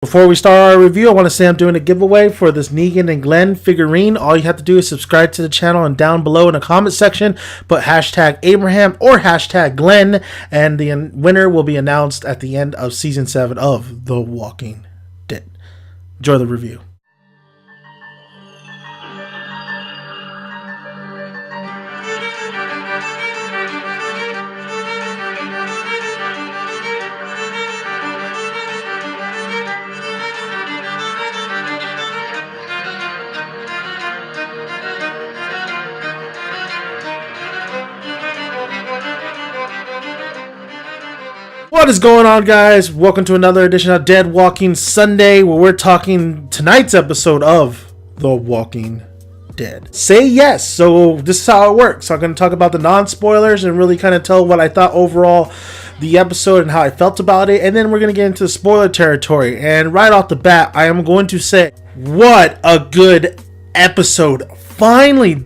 Before we start our review, I want to say I'm doing a giveaway for this Negan and Glenn figurine. All you have to do is subscribe to the channel, and down below in the comment section, put hashtag Abraham or hashtag Glenn, and the winner will be announced at the end of Season 7 of The Walking Dead. Enjoy the review. What is going on, guys? Welcome to another edition of Dead Walking Sunday, where we're talking tonight's episode of The Walking Dead. Say yes. So this is how it works. I'm going to talk about the non-spoilers and really kind of tell what I thought overall the episode and how I felt about it, and then we're going to get into the spoiler territory. And right off the bat, I am going to say, what a good episode. Finally,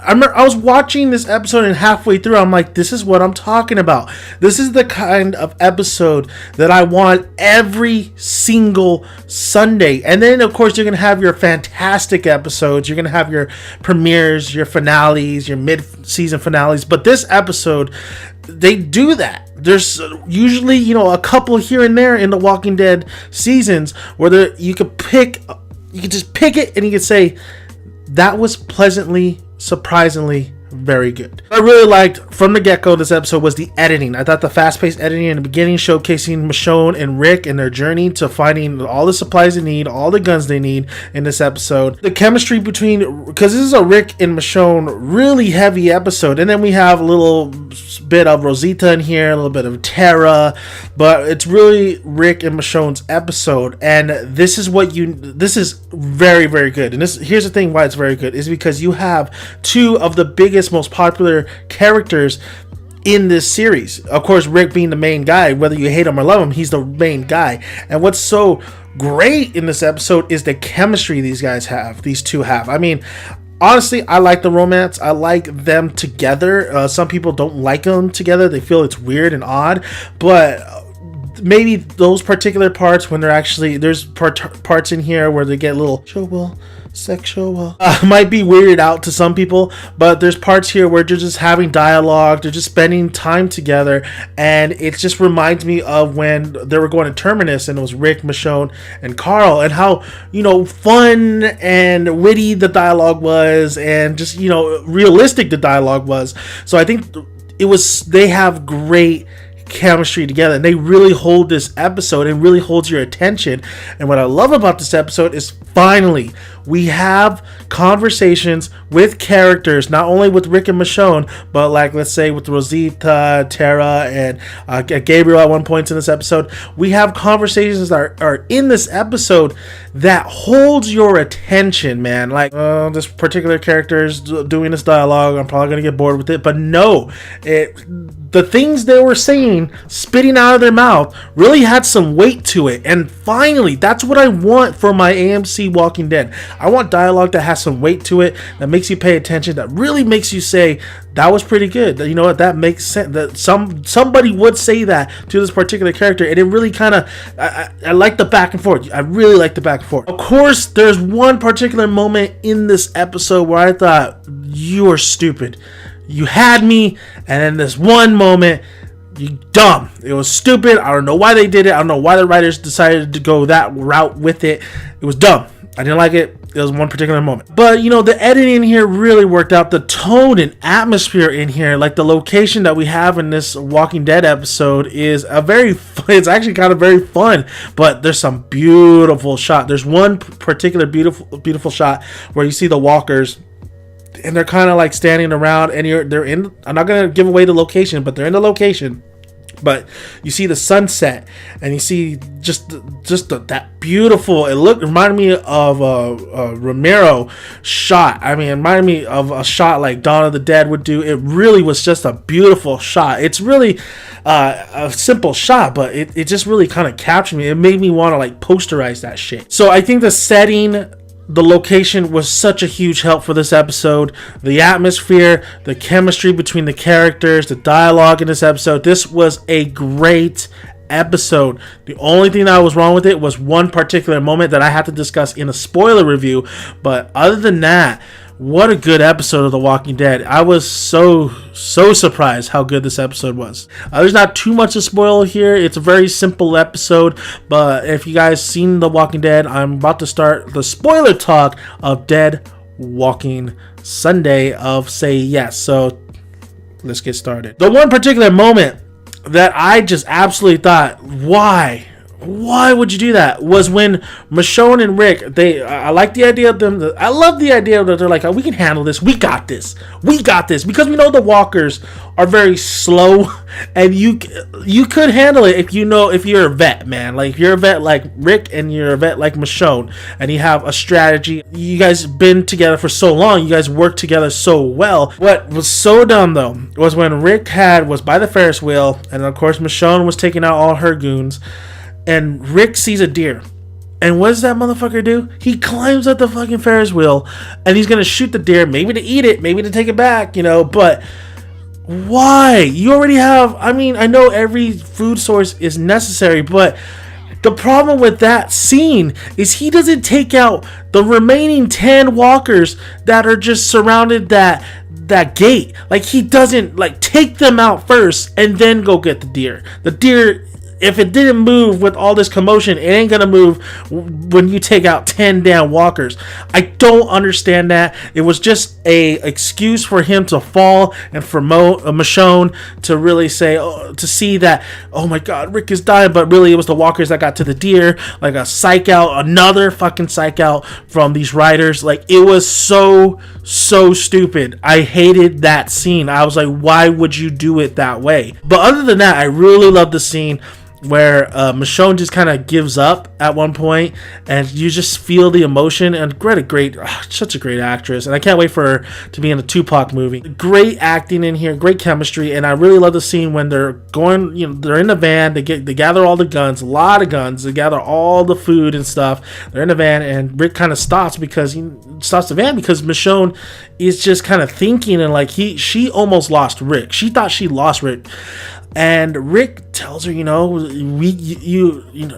I was watching this episode, and halfway through I'm like, this is what I'm talking about. This is the kind of episode that I want every single Sunday. And then of course you're going to have your fantastic episodes, you're going to have your premieres, your finales, your mid-season finales. But this episode, they do that. There's usually, a couple here and there in the Walking Dead seasons where you could just pick it and you could say, that was pleasantly, surprisingly very good. What I really liked from the get-go this episode was the editing. I thought the fast-paced editing in the beginning, showcasing Michonne and Rick and their journey to finding all the supplies they need, all the guns they need in this episode. The chemistry between, because this is a Rick and Michonne really heavy episode, and then we have a little bit of Rosita in here, a little bit of Tara, but it's really Rick and Michonne's episode. And this is very, very good. And here's the thing why it's very good, is because you have two of the biggest, most popular characters in this series. Of course, Rick being the main guy, whether you hate him or love him, he's the main guy. And what's so great in this episode is the chemistry these two have. I mean, honestly, I like the romance. I like them together. Some people don't like them together. They feel it's weird and odd, but maybe those particular parts when there's parts in here where they get a little sexual might be weirded out to some people, but there's parts here where they're just having dialogue, they're just spending time together, and it just reminds me of when they were going to Terminus and it was Rick, Michonne, and Carl, and how fun and witty the dialogue was, and just realistic the dialogue was. So I think they have great chemistry together, and they really hold this episode and really holds your attention. And what I love about this episode is finally we have conversations with characters, not only with Rick and Michonne, but like, let's say, with Rosita, Tara, and Gabriel at one point in this episode. We have conversations that are in this episode that holds your attention, man. Like, this particular character is doing this dialogue, I'm probably going to get bored with it. But no, the things they were saying, spitting out of their mouth, really had some weight to it. And finally, that's what I want for my AMC Walking Dead. I want dialogue that has some weight to it, that makes you pay attention, that really makes you say, that was pretty good. You know what, that makes sense. That somebody would say that to this particular character, and it really kind of, I like the back and forth. I really like the back and forth. Of course, there's one particular moment in this episode where I thought, you are stupid. You had me, and then this one moment, you dumb. It was stupid. I don't know why they did it. I don't know why the writers decided to go that route with it. It was dumb. I didn't like it. It was one particular moment. But, the editing here really worked out. The tone and atmosphere in here, like the location that we have in this Walking Dead episode, is it's actually kind of very fun. But there's some beautiful shot. There's one particular beautiful shot where you see the walkers, and they're kind of like standing around, and I'm not going to give away the location, but they're in the location. But you see the sunset, and you see that beautiful. It reminded me of a Romero shot. I mean, it reminded me of a shot like Dawn of the Dead would do. It really was just a beautiful shot. It's really a simple shot, but it just really kind of captured me. It made me want to like posterize that shit. So I think the setting, the location was such a huge help for this episode. The atmosphere, the chemistry between the characters, the dialogue in this episode. This was a great episode. The only thing that was wrong with it was one particular moment that I had to discuss in a spoiler review. But other than that, what a good episode of The Walking Dead. I was so surprised how good this episode was. There's not too much to spoil here. It's a very simple episode, but if you guys seen The Walking Dead, I'm about to start the spoiler talk of Dead Walking Sunday of Say Yes. So let's get started. The one particular moment that I just absolutely thought, why would you do that, was when Michonne and Rick, I like the idea of them. I love the idea that they're like, oh, we can handle this. We got this, because we know the walkers are very slow, and you could handle it if you're a vet, man. Like, if you're a vet like Rick and you're a vet like Michonne, and you have a strategy. You guys been together for so long. You guys work together so well. What was so dumb though was when Rick was by the Ferris wheel, and of course Michonne was taking out all her goons. And Rick sees a deer. And what does that motherfucker do? He climbs up the fucking Ferris wheel. And he's going to shoot the deer. Maybe to eat it. Maybe to take it back. But why? You already have... I mean, I know every food source is necessary. But the problem with that scene is he doesn't take out the remaining 10 walkers that are just surrounded that gate. Like, he doesn't, take them out first and then go get the deer. The deer... If it didn't move with all this commotion, it ain't gonna move when you take out 10 damn walkers. I don't understand that. It was just a excuse for him to fall and for Michonne to really say, to see that, oh my god, Rick is dying, but really it was the walkers that got to the deer. Like a psych out, another fucking psych out from these writers. Like, it was so stupid. I hated that scene. I was like, why would you do it that way? But other than that, I really love the scene where Michonne just kind of gives up at one point, and you just feel the emotion. And such a great actress, and I can't wait for her to be in a Tupac movie. Great acting in here, great chemistry, and I really love the scene when they're going, they're in the van, they gather all the guns, a lot of guns, they gather all the food and stuff. They're in the van, and Rick kind of stops the van because Michonne is just kind of thinking, and she almost lost Rick. She thought she lost Rick. And Rick tells her,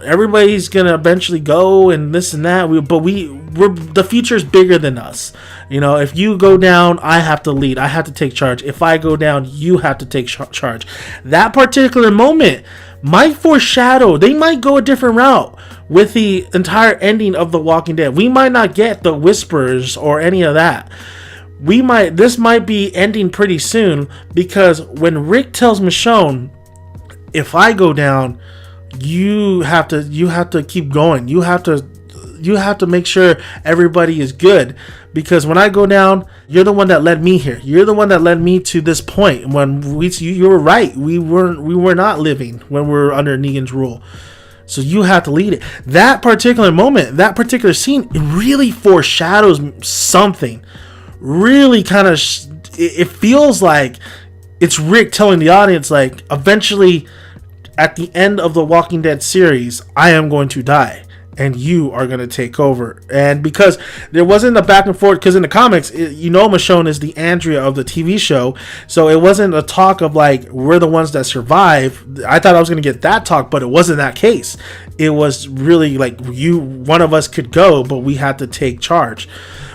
everybody's gonna eventually go, and this and that. The future's bigger than us. If you go down, I have to lead. I have to take charge. If I go down, you have to take charge. That particular moment might foreshadow. They might go a different route with the entire ending of The Walking Dead. We might not get the whispers or any of that. This might be ending pretty soon, because when Rick tells Michonne, if I go down, you have to keep going. You have to make sure everybody is good, because when I go down, you're the one that led me here. You're the one that led me to this point. When you were right. We were not living when we were under Negan's rule. So you have to lead it. That particular moment, that particular scene, it really foreshadows something. Really kind of it feels like it's Rick telling the audience, like, eventually at the end of the Walking Dead series, I am going to die and you are going to take over. And because there wasn't a back and forth, because in the comics, Michonne is the Andrea of the TV show, so it wasn't a talk of like, we're the ones that survive. I thought I was going to get that talk, but it wasn't that case. It was really like, one of us could go, but we had to take charge,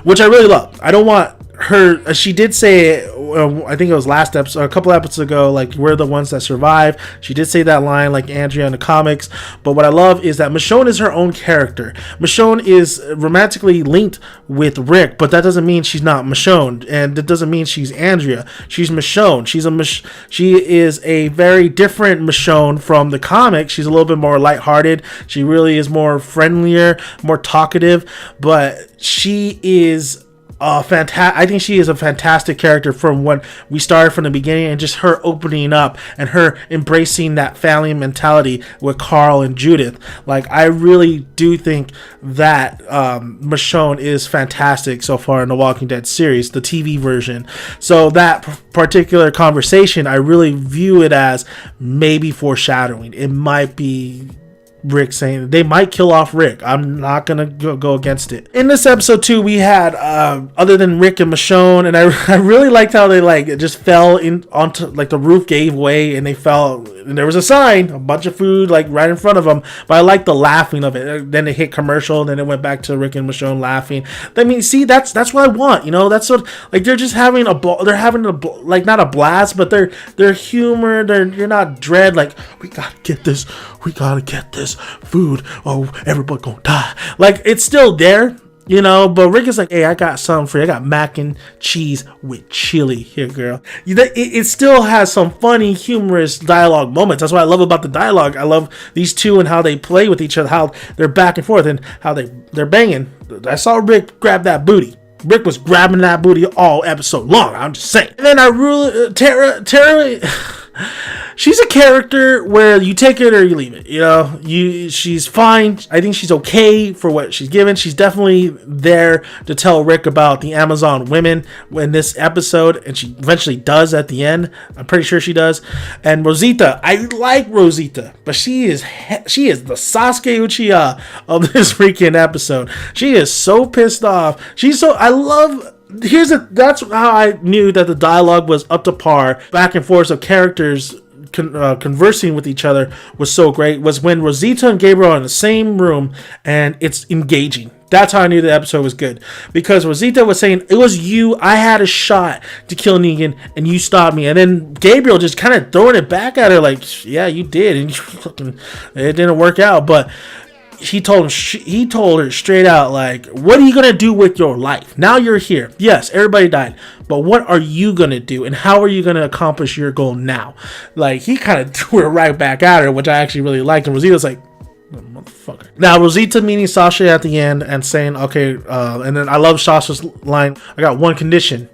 which I really love. I don't want her, she did say, I think it was last episode, a couple episodes ago, like, we're the ones that survive. She did say that line like Andrea in the comics. But what I love is that Michonne is her own character. Michonne is romantically linked with Rick, but that doesn't mean she's not Michonne, and that doesn't mean she's Andrea. She's Michonne. She is a very different Michonne from the comics. She's a little bit more lighthearted. She really is more friendlier, more talkative, but she is I think she is a fantastic character from when we started from the beginning, and just her opening up and her embracing that family mentality with Carl and Judith. Like, I really do think that Michonne is fantastic so far in the Walking Dead series, the TV version. So that particular conversation, I really view it as maybe foreshadowing. It might be Rick saying they might kill off Rick. I'm not gonna go against it. In this episode too, we had other than Rick and Michonne, and I really liked how they just fell in onto, like, the roof gave way and they fell and there was a sign, a bunch of food like right in front of them. But I like the laughing of it. Then it hit commercial, and then it went back to Rick and Michonne laughing. I mean, see, that's what I want. You know, that's what, like, they're just having they're having like, not a blast, but they're humor. You're not dread. Like, we gotta get this food. Oh, everybody gonna die. Like, it's still there. You know, but Rick is like, hey, I got something for you. I got mac and cheese with chili here, girl. It still has some funny, humorous dialogue moments. That's what I love about the dialogue. I love these two and how they play with each other, how they're back and forth, and how they're banging. I saw Rick grab that booty. Rick was grabbing that booty all episode long. I'm just saying. And then I really, Tara, she's a character where you take it or you leave it. You know, she's fine. I think she's okay for what she's given. She's definitely there to tell Rick about the Amazon women in this episode, and she eventually does at the end. I'm pretty sure she does. And Rosita, I like Rosita, but she is the Sasuke Uchiha of this freaking episode. She is so pissed off. That's how I knew that the dialogue was up to par. Back and forth of characters conversing with each other was so great. Was when Rosita and Gabriel are in the same room and it's engaging. That's how I knew the episode was good, because Rosita was saying, it was you, I had a shot to kill Negan and you stopped me, and then Gabriel just kind of throwing it back at her like, yeah, you did, and it didn't work out. But he told her straight out, like, what are you gonna do with your life? Now you're here. Yes, everybody died, but what are you gonna do, and how are you gonna accomplish your goal now? Like, he kind of threw it right back at her, which I actually really liked. And Rosita's like, motherfucker. Now Rosita meeting Sasha at the end and saying, okay, and then I love Sasha's line, I got one condition.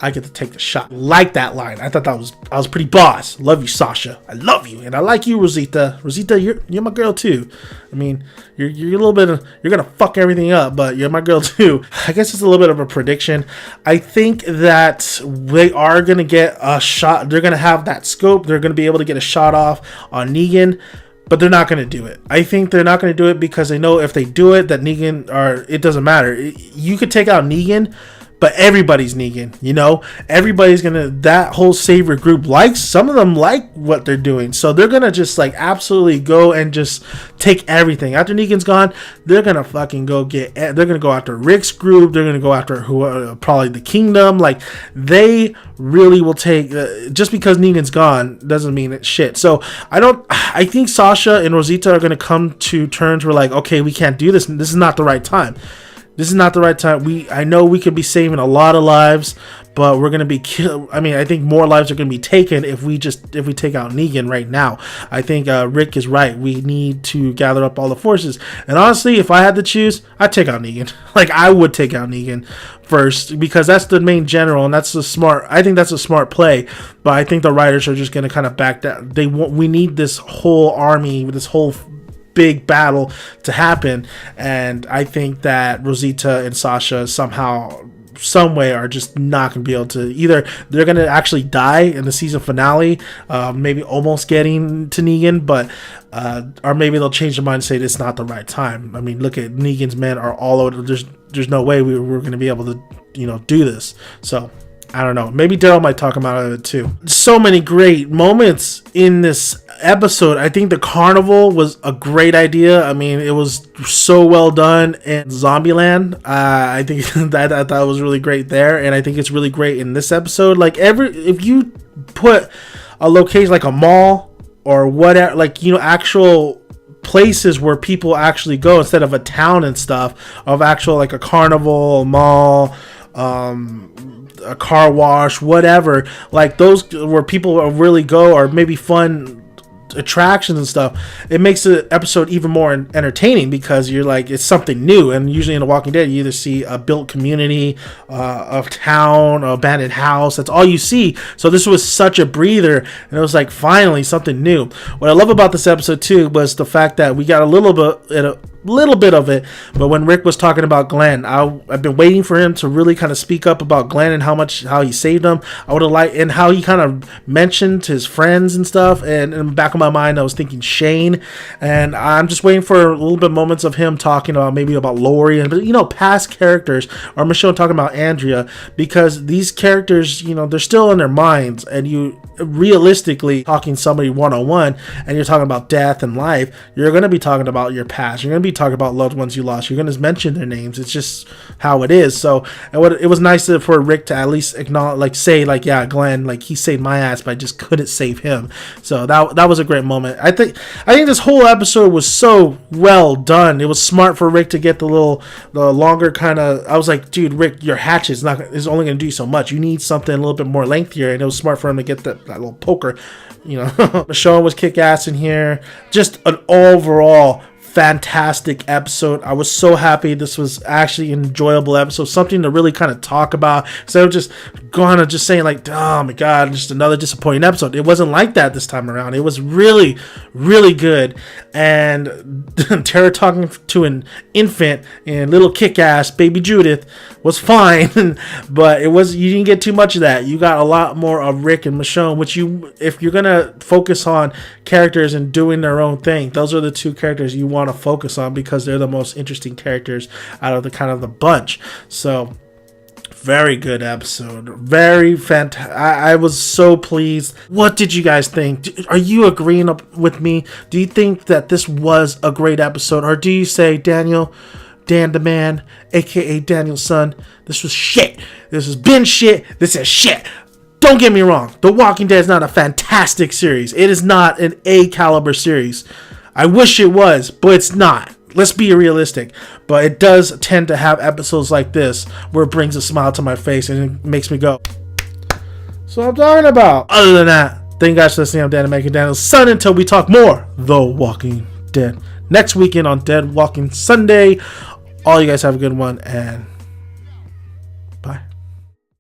I get to take the shot. Like that line. I thought I was pretty boss. Love you, Sasha. I love you, and I like you, Rosita. Rosita, you're my girl too. I mean, you're a little bit of, you're gonna fuck everything up, but you're my girl too. I guess it's a little bit of a prediction. I think that they are gonna get a shot. They're gonna have that scope. They're gonna be able to get a shot off on Negan. But they're not going to do it. I think they're not going to do it because they know if they do it, that Negan, or it doesn't matter. You could take out Negan, but everybody's Negan, you know? Everybody's going to, that whole Savior group some of them like what they're doing. So they're going to just like absolutely go and just take everything. After Negan's gone, they're going to fucking they're going to go after Rick's group. They're going to go after probably the Kingdom. Like, they really will take, just because Negan's gone doesn't mean it's shit. So I think Sasha and Rosita are going to come to terms where, like, okay, we can't do this. This is not the right time. This is not the right time. I know we could be saving a lot of lives, but we're gonna be killed. I mean, I think more lives are gonna be taken if we take out Negan right now. I think Rick is right. We need to gather up all the forces. And honestly, if I had to choose, I'd take out Negan. Like, I would take out Negan first, because that's the main general, and that's I think that's a smart play. But I think the writers are just gonna kind of back that. We need this whole army, this whole big battle to happen, and I think that Rosita and Sasha somehow, some way, are just not gonna be able to. Either they're gonna actually die in the season finale, maybe almost getting to Negan, but or maybe they'll change their mind and say it's not the right time. I mean, look at Negan's men are all over. There's no way we're gonna be able to, do this. So I don't know. Maybe Daryl might talk about it too. So many great moments in this episode. I think the carnival was a great idea. I mean, it was so well done in Zombieland. I think that was really great there, and I think it's really great in this episode. Like, if you put a location like a mall or whatever, like, actual places where people actually go instead of a town and stuff, of actual, like, a carnival, a mall, a car wash, whatever, like those where people really go, or maybe fun attractions and stuff, it makes the episode even more entertaining, because you're like, it's something new. And usually in The Walking Dead, you either see a built community, a town, an abandoned house. That's all you see. So this was such a breather, and it was like, finally something new. What I love about this episode too was the fact that we got a little bit of it, but when Rick was talking about Glenn, I've been waiting for him to really kind of speak up about Glenn and how he saved him. I would have liked, and how he kind of mentioned his friends and stuff, and back him my mind, I was thinking Shane, and I'm just waiting for a little bit moments of him talking about maybe about Lori and, you know, past characters, or Michonne talking about Andrea, because these characters, you know, they're still in their minds, and you realistically talking somebody one-on-one, and you're talking about death and life, you're going to be talking about your past, you're going to be talking about loved ones you lost, you're going to mention their names. It's just how it is. So it was nice for Rick to at least acknowledge, like, say, like, yeah, Glenn, like, he saved my ass, but I just couldn't save him. So that was a great moment. I think this whole episode was so well done. It was smart for Rick to get the longer kind of, I was like, dude, Rick, your hatchet is only going to do so much. You need something a little bit more lengthier, and it was smart for him to get that little poker, you know. Michonne was kick-ass in here. Just an overall fantastic episode. I was so happy. This was actually an enjoyable episode, something to really kind of talk about, instead of just saying like, oh my god, just another disappointing episode. It wasn't like that this time around. It was really, really good. And Tara talking to an infant and little kick-ass baby Judith was fine, but you didn't get too much of that. You got a lot more of Rick and Michonne, which if you're gonna focus on characters and doing their own thing, those are the two characters you want to focus on, because they're the most interesting characters out of the bunch. So very good episode, very fantastic. I was so pleased. What did you guys think? Are you agreeing with me? Do you think that this was a great episode, or do you say, Dan the man, aka Daniel's son, this was shit, this has been shit, this is shit? Don't get me wrong, The Walking Dead is not a fantastic series. It is not an A caliber series. I wish it was, but it's not. Let's be realistic. But it does tend to have episodes like this where it brings a smile to my face and it makes me go, so I'm talking about. Other than that, thank you guys for listening. I'm Dan, making Daniel's son. Until we talk more The Walking Dead next weekend on Dead Walking Sunday. All you guys have a good one, and